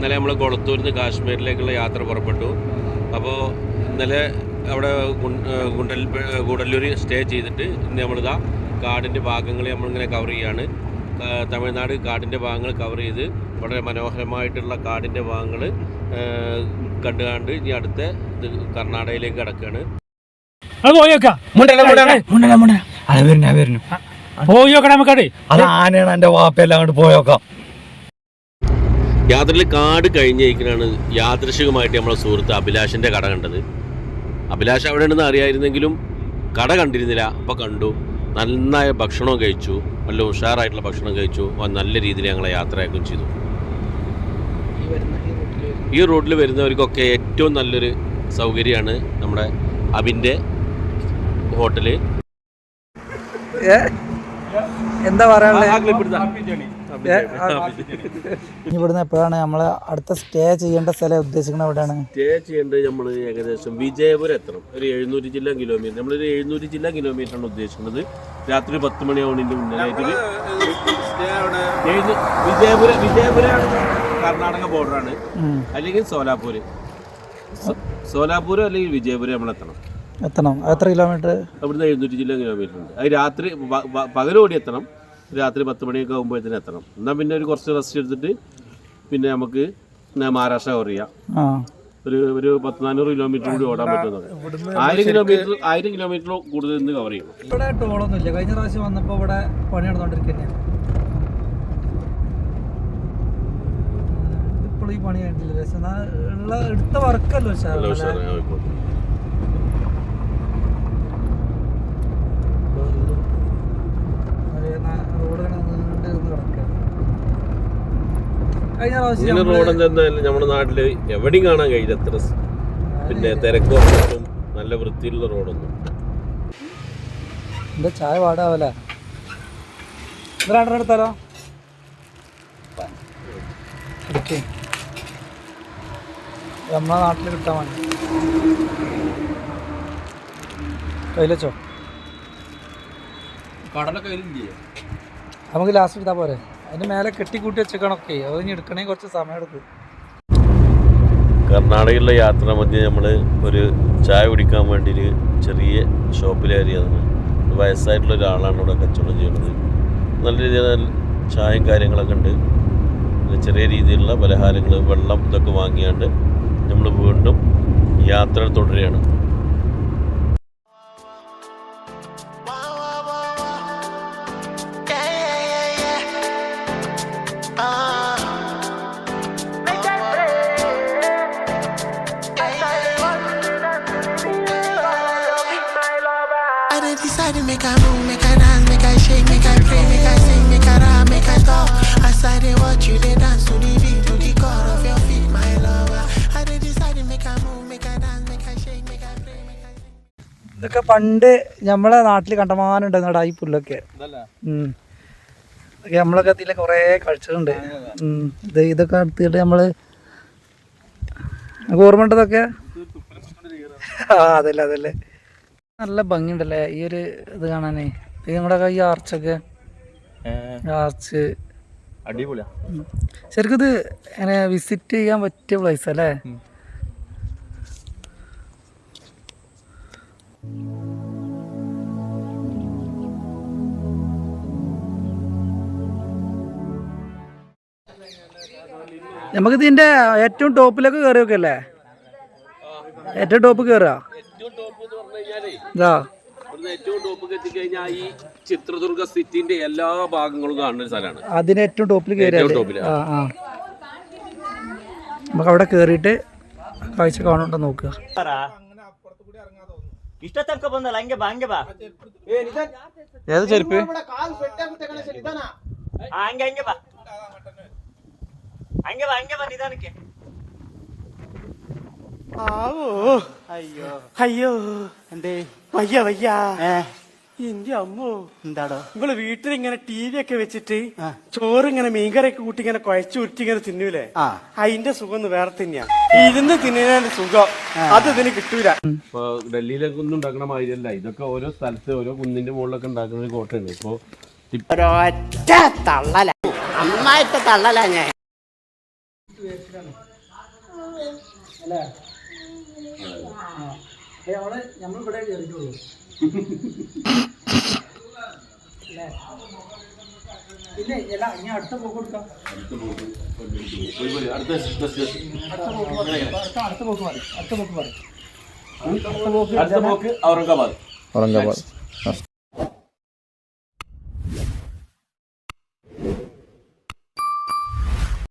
ഇന്നലെ നമ്മൾ കൊളത്തൂരിൽ നിന്ന് കാശ്മീരിലേക്കുള്ള യാത്ര പുറപ്പെട്ടു. അപ്പോൾ ഇന്നലെ അവിടെ ഗൂഡല്ലൂർ സ്റ്റേ ചെയ്തിട്ട് ഇന്ന് നമ്മളിതാ കാടിൻ്റെ ഭാഗങ്ങൾ നമ്മളിങ്ങനെ കവർ ചെയ്യാണ്. തമിഴ്നാട് കാടിൻ്റെ ഭാഗങ്ങൾ കവർ ചെയ്ത് വളരെ മനോഹരമായിട്ടുള്ള കാടിൻ്റെ ഭാഗങ്ങൾ കണ്ടുകാണ്ട് ഇനി അടുത്ത ഇത് കർണാടകയിലേക്ക് കിടക്കുകയാണ്. യാത്രയിൽ കാട് കഴിഞ്ഞിരിക്കുന്നതാണ് യാദൃശികമായിട്ട് നമ്മളെ സുഹൃത്ത് അഭിലാഷിൻ്റെ കട കണ്ടത്. അഭിലാഷ് അവിടെ ഉണ്ടെന്ന് അറിയായിരുന്നെങ്കിലും കട കണ്ടിരുന്നില്ല. അപ്പോൾ കണ്ടു, നന്നായ ഭക്ഷണം കഴിച്ചു, നല്ല ഉഷാറായിട്ടുള്ള ഭക്ഷണം കഴിച്ചു. നല്ല രീതിയിൽ ഞങ്ങളെ യാത്രയാക്കുകയും ചെയ്തു. ഈ റൂട്ടിൽ വരുന്നവർക്കൊക്കെ ഏറ്റവും നല്ലൊരു സൗകര്യമാണ് നമ്മുടെ അബിൻ്റെ ഹോട്ടല്. എന്താ പറയാനുള്ളത്? ഇവിടുന്ന് എപ്പോഴാണ് നമ്മള് അടുത്ത സ്റ്റേ ചെയ്യേണ്ട സ്ഥലം ഉദ്ദേശിക്കുന്നത്? എവിടെയാണ് സ്റ്റേ ചെയ്യേണ്ടത്? നമ്മൾ ഏകദേശം വിജയപുരം എത്തണം. ഒരു 700 ജില്ലാ കിലോമീറ്റർ. നമ്മളൊരു 700 ജില്ലാ കിലോമീറ്ററാണ് ഉദ്ദേശിക്കുന്നത്. രാത്രി 10 മണിയാവുന്നതിൻ്റെ മുന്നിലായിട്ട് വിജയപുരം കർണാടക ബോർഡറാണ്. അല്ലെങ്കിൽ സോലാപൂർ അല്ലെങ്കിൽ വിജയപുരം നമ്മൾ എത്തണം. എത്ര കിലോമീറ്റർ? അവിടുന്ന് 700 ജില്ലാ കിലോമീറ്റർ ഉണ്ട്. അത് രാത്രി പകലോടി എത്തണം. രാത്രി 10 മണിയൊക്കെ ആകുമ്പോഴത്തേന് എത്തണം. എന്നാൽ പിന്നെ ഒരു കുറച്ച് റെസ്റ്റ് എടുത്തിട്ട് പിന്നെ നമുക്ക് മഹാരാഷ്ട്ര കവർ ചെയ്യാം. ഒരു 100-400 കിലോമീറ്റർ കൂടി ഓടാൻ പറ്റുന്നത്. 1000 കിലോമീറ്റർ കൂടുതൽ ഇന്ന് കവർ ചെയ്യണം. ഇവിടെ ടോളൊന്നും ഇല്ല. കഴിഞ്ഞ പ്രാവശ്യം വന്നപ്പോൾ ഇവിടെ പണി നടന്നുകൊണ്ടിരിക്കുകയാണ്. ഇപ്പോഴും ഈ പണി കണ്ടില്ല. ഉള്ള എടുത്ത വർക്കല്ലോ റോഡ് എന്തായാലും നമ്മുടെ നാട്ടില് എവിടെയും കാണാൻ കഴിയില്ല. എത്ര പിന്നെ തിരക്കോ നല്ല വൃത്തിയുള്ള റോഡൊന്നും. എന്താ ചായ പാടാവല്ലേ? എടുത്താലോ? നമ്മളെ നാട്ടിൽ കിട്ടാൻ വേണ്ടി കയ്യിലോ? നമുക്ക് ലാസ്റ്റ് എടുത്താൽ പോരെ? അതിന് മേലെ കെട്ടിക്കൂട്ടി വെച്ചേക്കണൊക്കെ. അത് ഇനി എടുക്കണമെങ്കിൽ കുറച്ച് സമയം എടുക്കും. കർണാടകയിലുള്ള യാത്ര മധ്യേ നമ്മൾ ഒരു ചായ കുടിക്കാൻ വേണ്ടി ഒരു ചെറിയ ഷോപ്പിലേറിയതാണ്. വയസ്സായിട്ടുള്ള ഒരാളാണ് ഇവിടെ കച്ചവടം ചെയ്യുന്നത്. നല്ല രീതിയിൽ ചായയും കാര്യങ്ങളൊക്കെ ഉണ്ട്. ചെറിയ രീതിയിലുള്ള പലഹാരങ്ങൾ, വെള്ളം ഇതൊക്കെ വാങ്ങിയാണ്ട് നമ്മൾ വീണ്ടും യാത്ര തുടരുകയാണ്. Make I move, make I dance, make I shake, make I pray, make I sing, make I rap, make I talk. I decided what you did dance to the beat, to the chord of your feet, my lover. I decided make I move, make I dance, make I shake, make I pray, make I sing. ഇതൊക്കെ പണ്ട് നമ്മളെ നാട്ടിൽ കണ്ടമാനുണ്ട് ഈ പുല്ലൊക്കെ. നമ്മളൊക്കെ ഇതിൽ കുറേ കളിച്ചിട്ടുണ്ട്. ഇതൊക്കെ എടുത്തിട്ട് നമ്മള് ഓർമ്മ ഇതൊക്കെ. അതല്ലേ നല്ല ഭംഗിയുണ്ടല്ലേ ഈ ഒരു ഇത് കാണാനേ. നമ്മുടെ ഈ ആർച്ചൊക്കെ അടിപൊളിയാ. ശരിക്കും ഇത് അങ്ങനെ വിസിറ്റ് ചെയ്യാൻ പറ്റിയ പ്ലേസ് അല്ലേ? നമുക്കിതിൻ്റെ ഏറ്റവും ടോപ്പിലൊക്കെ കയറി വെക്കല്ലേ? ഏറ്റവും ടോപ്പ് കയറുക ഏറ്റവും ടോപ്പ് എത്തിക്കഴിഞ്ഞാൽ ഈ ചിത്രദുർഗ സിറ്റിന്റെ എല്ലാ ഭാഗങ്ങളും കാണുന്ന സ്ഥലമാണ്. അതിന് ഏറ്റവും ടോപ്പിൽ കയറിയാൽ നമുക്ക് അവിടെ കയറിയിട്ട് കാഴ്ച കാണുന്നുണ്ടോ നോക്കുക. ഏത് ചെരുപ്പ്? അയ്യോ എന്തേ വയ്യ വയ്യ. എന്റെ അമ്മോ എന്താടോ നിങ്ങള് വീട്ടിലിങ്ങനെ ടി വി ഒക്കെ വെച്ചിട്ട് ചോറ് ഇങ്ങനെ മീൻകറിയൊക്കെ കൂട്ടി ഇങ്ങനെ കുഴച്ചു ഉരുട്ടി ഇങ്ങനെ തിന്നൂലേ? അതിന്റെ സുഖം ഒന്ന് വേറെ തന്നെയാ. ഇരുന്ന് തിന്നുന്നതിന്റെ സുഖം അത് ഇതിന് കിട്ടൂല. ഇപ്പൊ ഡൽഹിയിലൊക്കെ ഒന്നും ഉണ്ടാക്കണ മാതിരിയല്ല. ഇതൊക്കെ ഓരോ സ്ഥലത്ത് ഓരോ കുന്നിന്റെ മുകളിലൊക്കെ ഉണ്ടാക്കുന്ന ഒരു കോട്ടയാണ്. ഇപ്പൊ ഒരൊറ്റ തള്ളല, നന്നായിട്ട് തള്ളല ഞാൻ. അല്ലേ നമ്മളിവിടെ കയറിയിട്ടുള്ളൂ അല്ലേ പിന്നെ അല്ല ഇനി അടുത്ത പോക്ക് കൊടുക്കാം അടുത്ത പോക്ക് മതി അടുത്ത പോക്ക് ഔറംഗാബാദ്